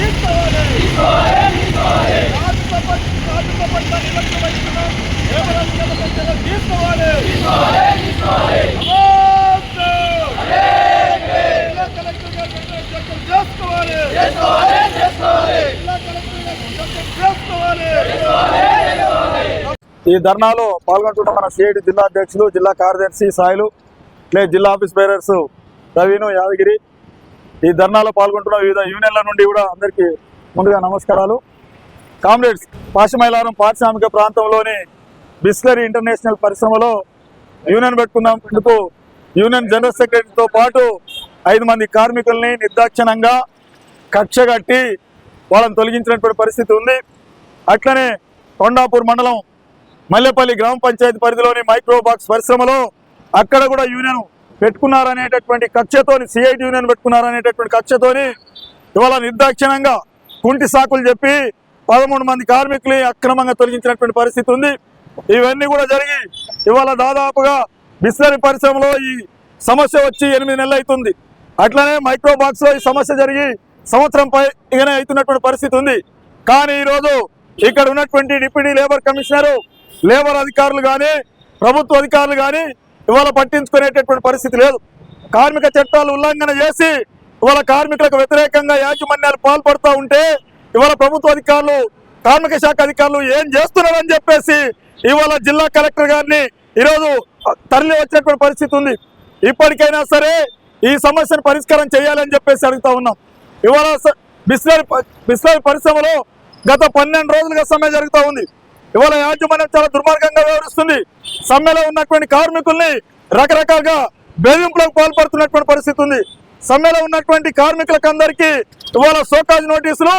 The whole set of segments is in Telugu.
ఈ ధర్నాలో పాల్గొంటున్న మన సిఐటి జిల్లా అధ్యక్షులు, జిల్లా కార్యదర్శి సాయిలు, జిల్లా ఆఫీస్ బేరర్స్ రవీను, యాదగిరి. ఈ ధర్నాలో పాల్గొంటున్న వివిధ యూనియన్ల నుండి కూడా అందరికీ ముందుగా నమస్కారాలు. కామ్రేడ్స్, పాశమైలారం పారిశ్రామిక ప్రాంతంలోని బిస్లరీ ఇంటర్నేషనల్ పరిశ్రమలో యూనియన్ పెట్టుకున్నందుకు యూనియన్ జనరల్ సెక్రటరీతో పాటు 5 మంది కార్మికుల్ని నిర్దాక్షిణంగా కక్షగట్టి వాళ్ళని తొలగించినటువంటి పరిస్థితి ఉంది. అట్లనే కొండాపూర్ మండలం మల్లెపల్లి గ్రామ పంచాయతీ పరిధిలోని మైక్రోబాక్స్ పరిశ్రమలో అక్కడ కూడా యూనియన్ పెట్టుకున్నారనేటటువంటి కక్షతోని, సిఐటి యూనియన్ పెట్టుకున్నారనేటటువంటి కక్షతోని ఇవాళ నిర్దాక్షిణంగా కుంటి సాకులు చెప్పి 13 మంది కార్మికులు అక్రమంగా తొలగించినటువంటి పరిస్థితి ఉంది. ఇవన్నీ కూడా జరిగి ఇవాళ దాదాపుగా బిస్లరీ పరిశ్రమలో ఈ సమస్య వచ్చి 8 నెలలు అవుతుంది. అట్లనే మైక్రోబాక్స్ లో ఈ సమస్య జరిగి సంవత్సరం పైగానే అవుతున్నటువంటి పరిస్థితి ఉంది. కానీ ఈరోజు ఇక్కడ ఉన్నటువంటి డిప్యూటీ లేబర్ కమిషనరు, లేబర్ అధికారులు కానీ, ప్రభుత్వ అధికారులు కానీ ఇవాళ పట్టించుకునేటటువంటి పరిస్థితి లేదు. కార్మిక చట్టాలు ఉల్లంఘన చేసి ఇవాళ కార్మికులకు వ్యతిరేకంగా యాజమాన్యాలు పాల్పడుతూ ఉంటే ఇవాళ ప్రభుత్వ అధికారులు, కార్మిక శాఖ అధికారులు ఏం చేస్తున్నారని చెప్పేసి ఇవాళ జిల్లా కలెక్టర్ గారిని ఈరోజు తరలి వచ్చినటువంటి పరిస్థితి ఉంది. ఇప్పటికైనా సరే ఈ సమస్యను పరిష్కారం చేయాలని చెప్పేసి అడుగుతా ఉన్నాం. ఇవాళ బిస్లరీ పరిశ్రమలో గత 12 రోజులుగా సమ్మె జరుగుతూ ఉంది. ఇవాళ యాజమాన్యం చాలా దుర్మార్గంగా వ్యవహరిస్తుంది. సమ్మెలో ఉన్నటువంటి కార్మికుల్ని రకరకాలుగా బెదిరింపులకు పాల్పడుతున్నటువంటి పరిస్థితి ఉంది. సమ్మెలో ఉన్నటువంటి కార్మికులకు అందరికీ ఇవాళ సోకాజ్ నోటీసులు,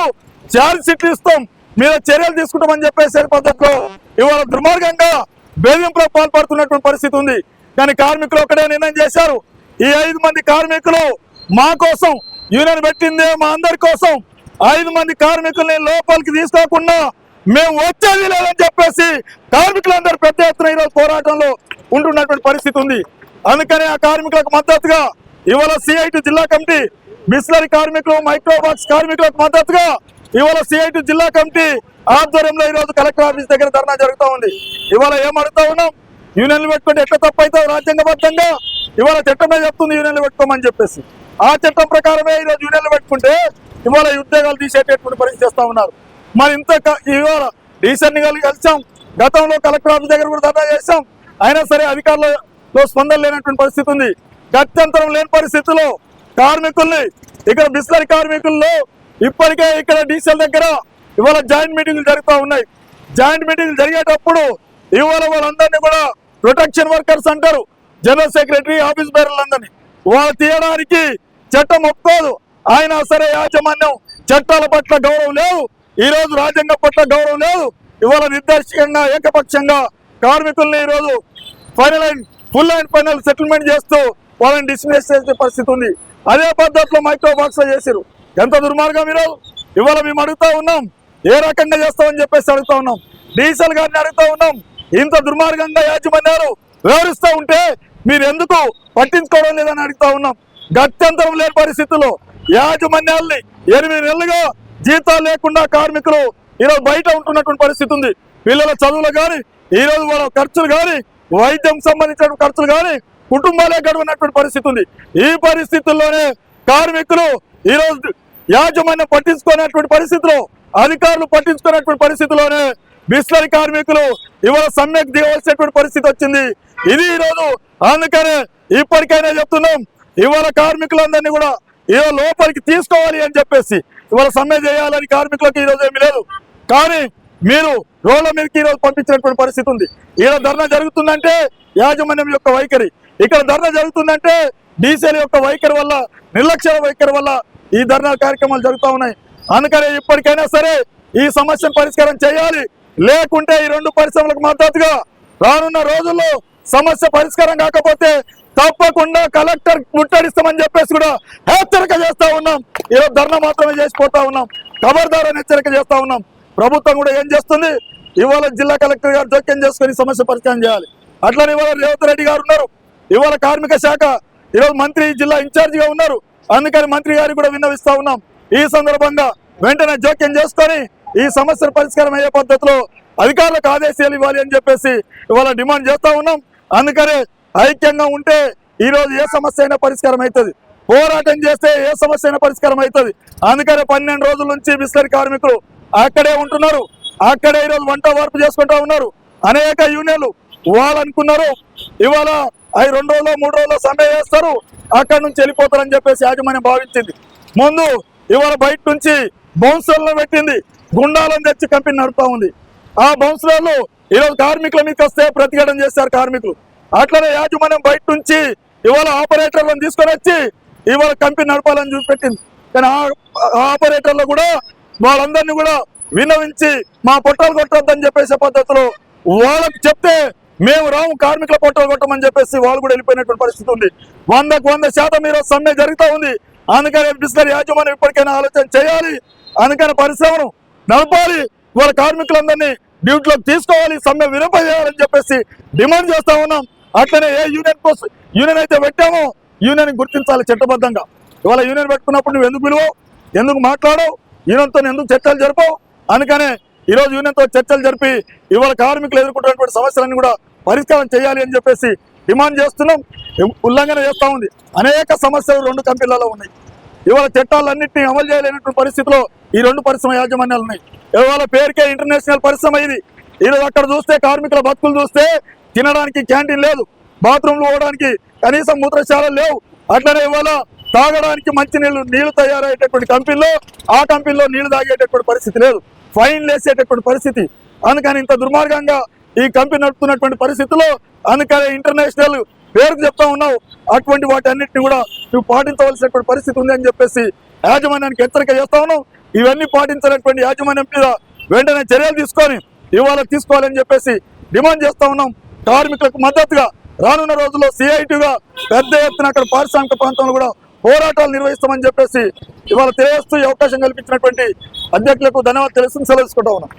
ఛార్జ్ షీట్లు ఇస్తాం, మీద చర్యలు తీసుకుంటామని చెప్పేసి పద్ధతిలో ఇవాళ దుర్మార్గంగా బెదిరింపులకు పాల్పడుతున్నటువంటి పరిస్థితి ఉంది. కానీ కార్మికులు ఒకటే నిర్ణయం చేశారు, ఈ 5 మంది కార్మికులు మా కోసం యూనియన్ పెట్టిందే మా అందరి కోసం, 5 మంది కార్మికుల్ని లోపలికి తీసుకోకుండా మేము వచ్చేది లేదని చెప్పేసి కార్మికులందరూ పెద్ద ఎత్తున ఈరోజు పోరాటంలో ఉంటున్నటువంటి పరిస్థితి ఉంది. అందుకని ఆ కార్మికులకు మద్దతుగా ఇవాళ సిఐటి జిల్లా కమిటీ, బిస్లరీ కార్మికులు, మైక్రోబాక్స్ కార్మికులకు మద్దతుగా ఇవాళ సిఐటి జిల్లా కమిటీ ఆధ్వర్యంలో ఈరోజు కలెక్టర్ ఆఫీస్ దగ్గర ధర్నా జరుగుతూ ఉంది. ఇవాళ ఏం అడుగుతా ఉన్నాం, యూనియన్లు పెట్టుకుంటే ఎట్లా తప్పైతే రాజ్యాంగబద్ధంగా ఇవాళ చట్టమే చెప్తుంది యూనియన్లు పెట్టుకోమని చెప్పేసి. ఆ చట్టం ప్రకారమే ఈరోజు యూనియన్లు పెట్టుకుంటే ఇవాళ ఉద్యోగాలు తీసేటటువంటి పరిస్థితి చేస్తూ ఉన్నారు. మరి ఇంత ఇవాళ డీసెంట్గా కలిసాం, గతంలో కలెక్టర్ ఆఫీస్ దగ్గర కూడా ధర్నా చేశాం, అయినా సరే అధికారులలో స్పందన లేనటువంటి పరిస్థితి ఉంది. గత్యంతరం లేని పరిస్థితుల్లో కార్మికుల్ని, ఇక్కడ బిస్లరీ కార్మికుల్లో ఇప్పటికే ఇక్కడ డీసెల్ దగ్గర ఇవాళ జాయింట్ మీటింగ్లు జరుగుతూ ఉన్నాయి. జాయింట్ మీటింగ్లు జరిగేటప్పుడు ఇవాళ వాళ్ళందరినీ కూడా ప్రొటెక్షన్ వర్కర్స్ అంటారు, జనరల్ సెక్రటరీ, ఆఫీస్ బేరర్లందరినీ వాళ్ళు తీయడానికి చట్టం ఒప్పుకోదు. అయినా సరే యాజమాన్యం చట్టాల పట్ల గౌరవం లేదు, ఈ రోజు రాజ్యాంగం పట్ల గౌరవం లేదు. ఇవాళ నిర్దేశకంగా ఏకపక్షంగా కార్మికుల్ని ఈరోజు ఫుల్ అండ్ ఫైనల్ సెటిల్మెంట్ చేస్తూ వాళ్ళని డిస్మిస్ చేసే పరిస్థితి ఉంది. అదే పద్ధతిలో మైక్రోబాక్స్ లో చేశారు. ఎంత దుర్మార్గం ఈరోజు. ఇవాళ మేము అడుగుతా ఉన్నాం, ఏ రకంగా చేస్తామని చెప్పేసి అడుగుతా ఉన్నాం. డీసెల్ గారిని అడుగుతా ఉన్నాం, ఇంత దుర్మార్గంగా యాజమాన్యాలు వ్యవహరిస్తూ ఉంటే మీరు ఎందుకు పట్టించుకోవడం లేదని అడుగుతా ఉన్నాం. గత్యంతరం లేని పరిస్థితుల్లో యాజమాన్యాల్ని 8 నెలలుగా జీతాలు లేకుండా కార్మికులు ఈరోజు బయట ఉంటున్నటువంటి పరిస్థితి ఉంది. పిల్లల చదువులు కానీ, ఈరోజు వాళ్ళ ఖర్చులు కానీ, వైద్యం సంబంధించిన ఖర్చులు కానీ కుటుంబాలే గడువున్నటువంటి పరిస్థితి ఉంది. ఈ పరిస్థితుల్లోనే కార్మికులు ఈరోజు యాజమాన్యం పట్టించుకునేటువంటి పరిస్థితిలో, అధికారులు పట్టించుకునేటువంటి పరిస్థితిలోనే బిస్లరీ కార్మికులు ఇవాళ సమ్మెకు దిగవలసినటువంటి పరిస్థితి వచ్చింది. ఇది ఈరోజు. అందుకనే ఇప్పటికైనా చెప్తున్నాం, ఇవాళ కార్మికులందరినీ కూడా ఈరోజు లోపలికి తీసుకోవాలి అని చెప్పేసి ఇవాళ సమ్మె చేయాలని కార్మికులకు ఈరోజు ఏమీ లేదు. కానీ మీరు రోడ్ల మీదకి ఈరోజు పంపించినటువంటి పరిస్థితి ఉంది. ఈరోజు ధర్నా జరుగుతుందంటే యాజమాన్యం యొక్క వైఖరి, ఇక్కడ ధర్నా జరుగుతుందంటే డీసీఎల్ యొక్క వైఖరి వల్ల, నిర్లక్ష్య వైఖరి వల్ల ఈ ధర్నా కార్యక్రమాలు జరుగుతూ ఉన్నాయి. అందుకని ఇప్పటికైనా సరే ఈ సమస్యను పరిష్కారం చేయాలి. లేకుంటే ఈ 2 పరిశ్రమలకు మద్దతుగా రానున్న రోజుల్లో సమస్య పరిష్కారం కాకపోతే తప్పకుండా కలెక్టర్ ముట్టడిస్తామని చెప్పేసి కూడా హెచ్చరిక చేస్తా ఉన్నాం. ఈరోజు ధర్నా మాత్రమే చేసిపోతా ఉన్నాం, ఖబర్దారని హెచ్చరిక చేస్తా ఉన్నాం. ప్రభుత్వం కూడా ఏం చేస్తుంది, ఇవాళ జిల్లా కలెక్టర్ గారు జోక్యం చేసుకుని సమస్య పరిష్కారం చేయాలి. అట్లనే ఇవాళ రేవంత్ రెడ్డి గారు ఉన్నారు, ఇవాళ కార్మిక శాఖ ఈరోజు మంత్రి జిల్లా ఇన్ఛార్జిగా ఉన్నారు. అందుకని మంత్రి గారికి కూడా విన్నవిస్తా ఉన్నాం. ఈ సందర్భంగా వెంటనే జోక్యం చేసుకొని ఈ సమస్యల పరిష్కారం అయ్యే పద్ధతిలో అధికారులకు ఆదేశాలు ఇవ్వాలి అని చెప్పేసి ఇవాళ డిమాండ్ చేస్తా ఉన్నాం. అందుకనే ఐక్యంగా ఉంటే ఈ రోజు ఏ సమస్య అయినా పరిష్కారం అవుతుంది, పోరాటం చేస్తే ఏ సమస్య అయినా పరిష్కారం అవుతుంది. అందుకనే 12 రోజుల నుంచి బిస్లరీ కార్మికులు అక్కడే ఉంటున్నారు, అక్కడే ఈరోజు వంట వార్పు చేసుకుంటా ఉన్నారు. అనేక యూనియన్లు వాళ్ళు అనుకున్నారు ఇవాళ 2 రోజులు 3 రోజులు సమ్మె చేస్తారు, అక్కడి నుంచి వెళ్ళిపోతారని చెప్పేసి యాజమాన్యం భావించింది. ముందు ఇవాళ బయట నుంచి బౌన్సర్లను పెట్టింది, గుండాలను తెచ్చి కంపెనీ నడుపుతా ఉంది. ఆ బౌన్సర్లు ఈరోజు కార్మికుల మీదకి వస్తే ప్రతిఘటన చేశారు కార్మికులు. అట్లనే యాజమాన్యం బయట నుంచి ఇవాళ ఆపరేటర్లను తీసుకొని వచ్చి ఇవాళ కంపెనీ నడపాలని చూపెట్టింది. కానీ ఆ ఆపరేటర్లు కూడా వాళ్ళందరినీ కూడా వినవించి మా పొట్టాలు కొట్టొద్దని చెప్పేసే పద్ధతిలో వాళ్ళకి చెప్తే మేము రాము కార్మికుల పొట్టాలు కొట్టమని చెప్పేసి వాళ్ళు కూడా వెళ్ళిపోయినటువంటి పరిస్థితి ఉంది. 100% ఈరోజు సమ్మె జరుగుతూ ఉంది. అందుకని బిస్లరీ యాజమాన్యం ఇప్పటికైనా ఆలోచన చేయాలి. అందుకని పరిశ్రమను నడపాలి, వాళ్ళ కార్మికులందరినీ డ్యూటీలోకి తీసుకోవాలి, సమ్మె విరమింపజేయాలని చెప్పేసి డిమాండ్ చేస్తా ఉన్నాం. అట్లనే ఏ యూనియన్ అయితే పెట్టామో యూనియన్ గుర్తించాలి చట్టబద్ధంగా. ఇవాళ యూనియన్ పెట్టుకున్నప్పుడు నువ్వు ఎందుకు విలువవు, ఎందుకు మాట్లాడవు, యూనియన్తో ఎందుకు చర్చలు జరపవు? అందుకనే ఈరోజు యూనియన్తో చర్చలు జరిపి ఇవాళ కార్మికులు ఎదుర్కొంటున్నటువంటి సమస్యలన్నీ కూడా పరిష్కారం చేయాలి అని చెప్పేసి డిమాండ్ చేస్తున్నాం. ఉల్లంఘన చేస్తూ ఉంది. అనేక సమస్యలు 2 కంపెనీలలో ఉన్నాయి. ఇవాళ చట్టాలన్నింటినీ అమలు చేయలేనటువంటి పరిస్థితిలో ఈ 2 పరిశ్రమ యాజమాన్యాలు ఉన్నాయి. ఇవాళ పేరుకే ఇంటర్నేషనల్ పరిశ్రమ ఇది. ఈరోజు అక్కడ చూస్తే కార్మికుల బతుకులు చూస్తే తినడానికి క్యాంటీన్ లేదు, బాత్రూమ్లు పోవడానికి కనీసం మూత్రశాలలు లేవు. అట్లనే ఇవాళ తాగడానికి మంచి నీళ్లు తయారయ్యేటటువంటి కంపెనీలో ఆ కంపెనీలో నీళ్లు తాగేటటువంటి పరిస్థితి లేదు, ఫైన్ వేసేటటువంటి పరిస్థితి. అందుకని ఇంత దుర్మార్గంగా ఈ కంపెనీ నడుపుతున్నటువంటి పరిస్థితుల్లో అందుకని ఇంటర్నేషనల్ పేరుకు చెప్తా ఉన్నావు. అటువంటి వాటి అన్నింటినీ కూడా నువ్వు పాటించవలసినటువంటి పరిస్థితి ఉంది అని చెప్పేసి యాజమాన్యానికి హెచ్చరిక చేస్తా ఉన్నావు. ఇవన్నీ పాటించినటువంటి యాజమాన్యం మీద వెంటనే చర్యలు తీసుకొని ఇవాళ తీసుకోవాలని చెప్పేసి డిమాండ్ చేస్తా ఉన్నాం. కార్మికులకు మద్దతుగా రానున్న రోజుల్లో సిఐటిగా పెద్ద ఎత్తున అక్కడ పారిశ్రామిక ప్రాంతంలో కూడా పోరాటాలు నిర్వహిస్తామని చెప్పేసి ఇవాళ తెలియజేస్తూ అవకాశం కల్పించినటువంటి అధ్యక్షులకు ధన్యవాదాలు తెలుసు సెలవు తీసుకుంటా ఉన్నాం.